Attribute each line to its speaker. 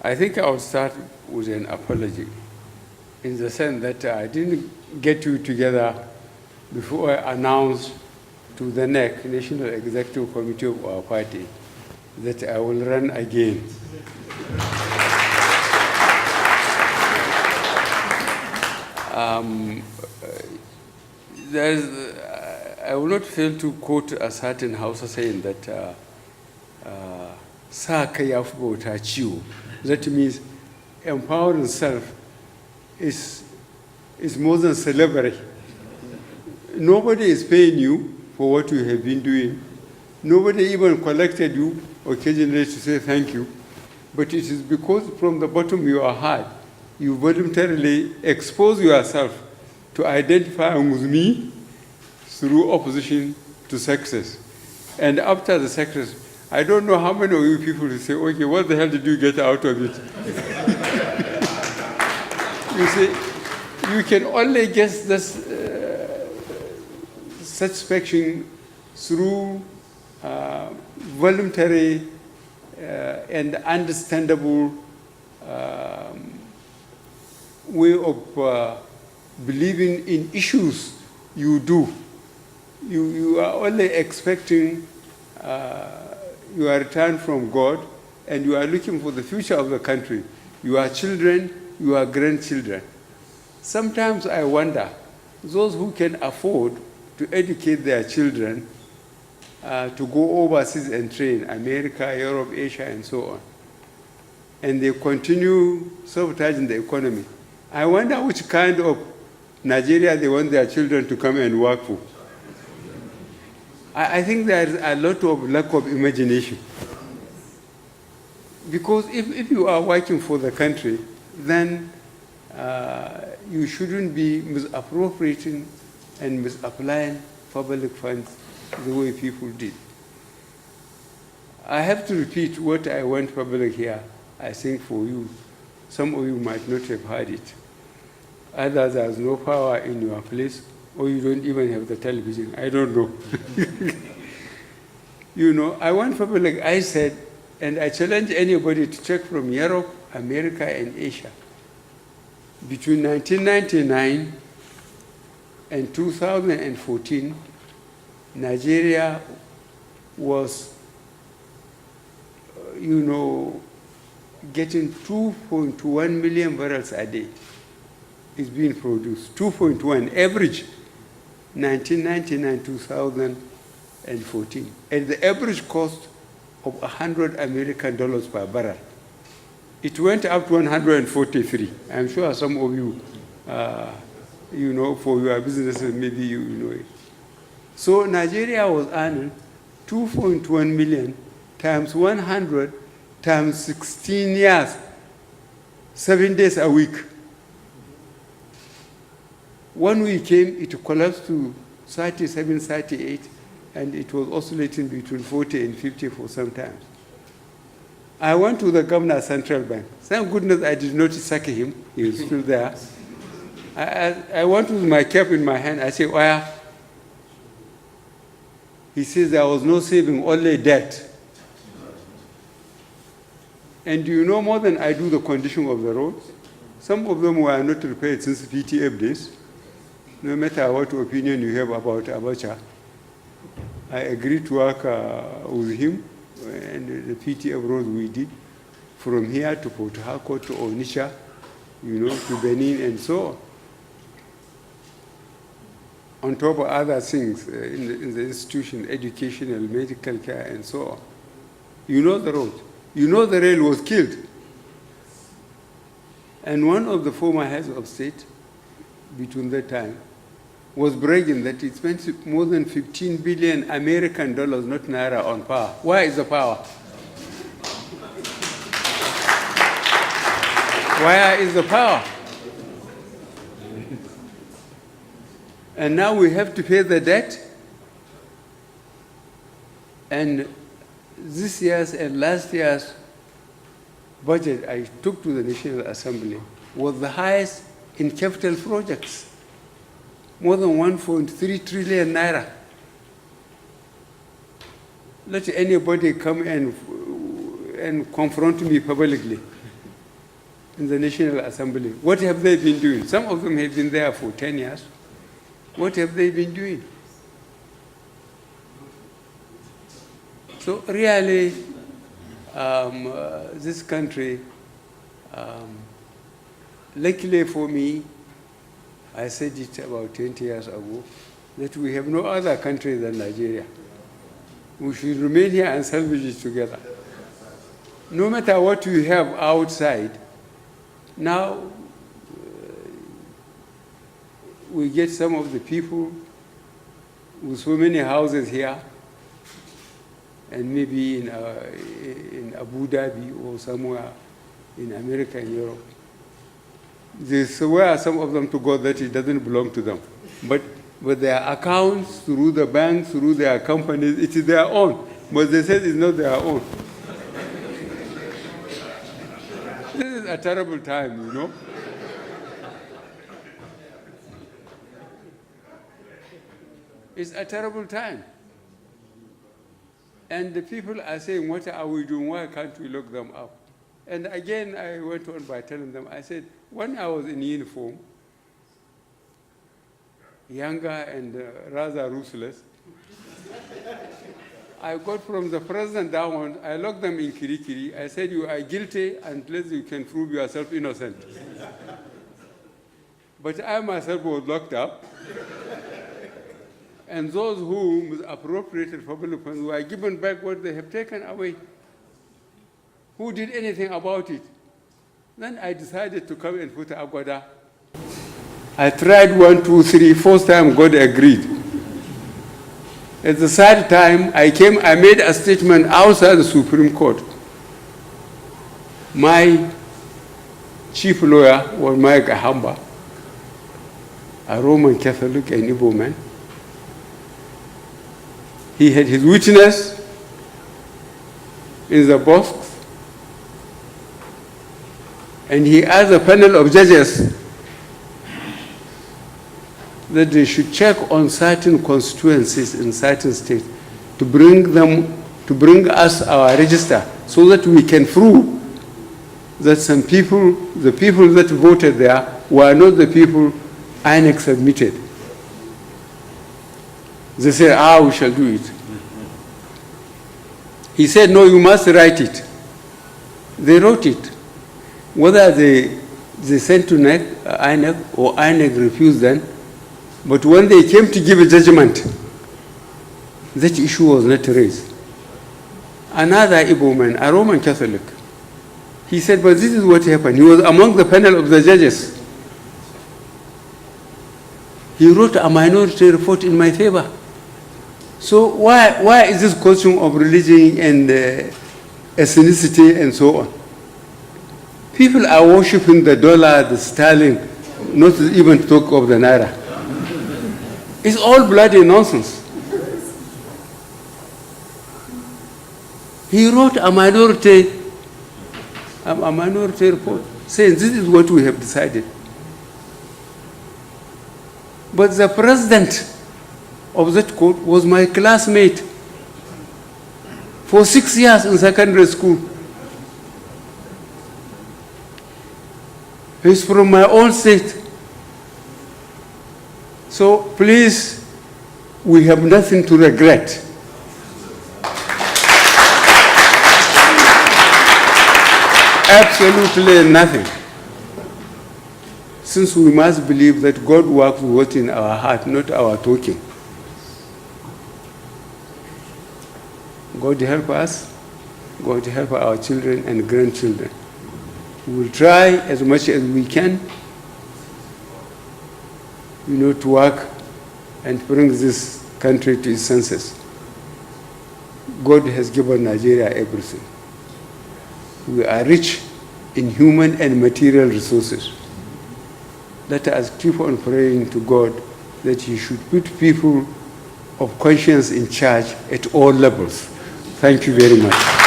Speaker 1: I think I'll start with an apology in the sense that I didn't get you together before I announced to the NEC, National Executive Committee of our party, that I will run again. I will not fail to quote a certain Hausa saying that sa kai ya fi bauta ciwo. That means empowering self is more than celebrity. Nobody is paying you for what you have been doing. Nobody even collected you occasionally to say thank you. But it is because from the bottom of your heart, you voluntarily expose yourself to identifying with me through opposition to success. And after the success, I don't know how many of you people will say, okay, what the hell did you get out of it? You see, you can only get this satisfaction through voluntary and understandable way of believing in issues you do. You are only expecting your return from God, and you are looking for the future of the country, your children, your grandchildren. Sometimes I wonder, those who can afford to educate their children to go overseas and train, America, Europe, Asia, and so on, and they continue sabotaging the economy. I wonder which kind of Nigeria they want their children to come and work for. I think there is a lot of lack of imagination. Because if you are working for the country, then you shouldn't be misappropriating and misapplying public funds the way people did. I have to repeat what I went public here, I think for you. Some of you might not have heard it. Either there's no power in your place, or you don't even have the television. I don't know. You know, I went public, I said, and I challenge anybody to check from Europe, America, and Asia. Between 1999 and 2014, Nigeria was, getting 2.1 million barrels a day is being produced. 2.1 average, 1999, 2014. And the average cost of $100 American per barrel. It went up to 143. I'm sure some of you, for your businesses, maybe you know it. So Nigeria was earning 2.1 million times 100 times 16 years, 7 days a week. When we came, it collapsed to 37, 38, and it was oscillating between 40 and 50 for some time. I went to the governor of Central Bank. Thank goodness I did not sack him. He was still there. I went with my cap in my hand. I said, where? He says there was no saving, only debt. And do you know more than I do the condition of the roads? Some of them were not repaired since PTF days. No matter what opinion you have about Abacha, I agreed to work with him, and the PTF road we did, from here to Port Harcourt to Onitsha, to Benin and so on. On top of other things in the institution, educational, medical care, and so on. You know the road. You know the rail was killed. And one of the former heads of state, between that time, was bragging that it spent more than 15 billion American dollars, not naira, on power. Where is the power? Where is the power? And now we have to pay the debt. And this year's and last year's budget I took to the National Assembly was the highest in capital projects, more than 1.3 trillion naira. Let anybody come and confront me publicly. in the National Assembly. What have they been doing? Some of them have been there for 10 years. What have they been doing? So really, this country, luckily for me, I said it about 20 years ago, that we have no other country than Nigeria. We should remain here and salvage it together. No matter what we have outside, now we get some of the people with so many houses here, and maybe in Abu Dhabi or somewhere in America and Europe. They swear, some of them, to God that it doesn't belong to them. But their accounts, through the banks, through their companies, it is their own. But they said it's not their own. This is a terrible time, you know. It's a terrible time. And the people are saying, what are we doing? Why can't we lock them up? And again, I went on by telling them, I said, when I was in uniform, younger and rather ruthless, I got from the president down, I locked them in Kirikiri. I said, you are guilty unless you can prove yourself innocent. But I myself was locked up. And those who appropriated public funds were given back what they have taken away. Who did anything about it? Then I decided to come and put Agwada. I tried 1, 2, 3, fourth time God agreed. At the third time, I made a statement outside the Supreme Court. My chief lawyer was Mike Ahamba, a Roman Catholic and Igbo man. He had his witness in the box, and he asked a panel of judges that they should check on certain constituencies in certain states to bring us our register so that we can prove that some people, the people that voted there, were not the people INEC submitted. They said, we shall do it. He said, no, you must write it. They wrote it. Whether they sent to INEC or INEC refused them, but when they came to give a judgment, that issue was not raised. Another Igbo man, a Roman Catholic, he said, but this is what happened. He was among the panel of the judges. He wrote a minority report in my favor. So why is this question of religion and ethnicity and so on? People are worshipping the dollar, the sterling, not even to talk of the naira. It's all bloody nonsense. He wrote a minority report saying this is what we have decided. But the president of that court was my classmate for 6 years in secondary school. He's from my own state. So please, we have nothing to regret. Absolutely nothing. Since we must believe that God works what's in our heart, not our talking. God help us, God help our children and grandchildren. We will try as much as we can, to work and bring this country to its senses. God has given Nigeria everything. We are rich in human and material resources. Let us keep on praying to God that He should put people of conscience in charge at all levels. Thank you very much.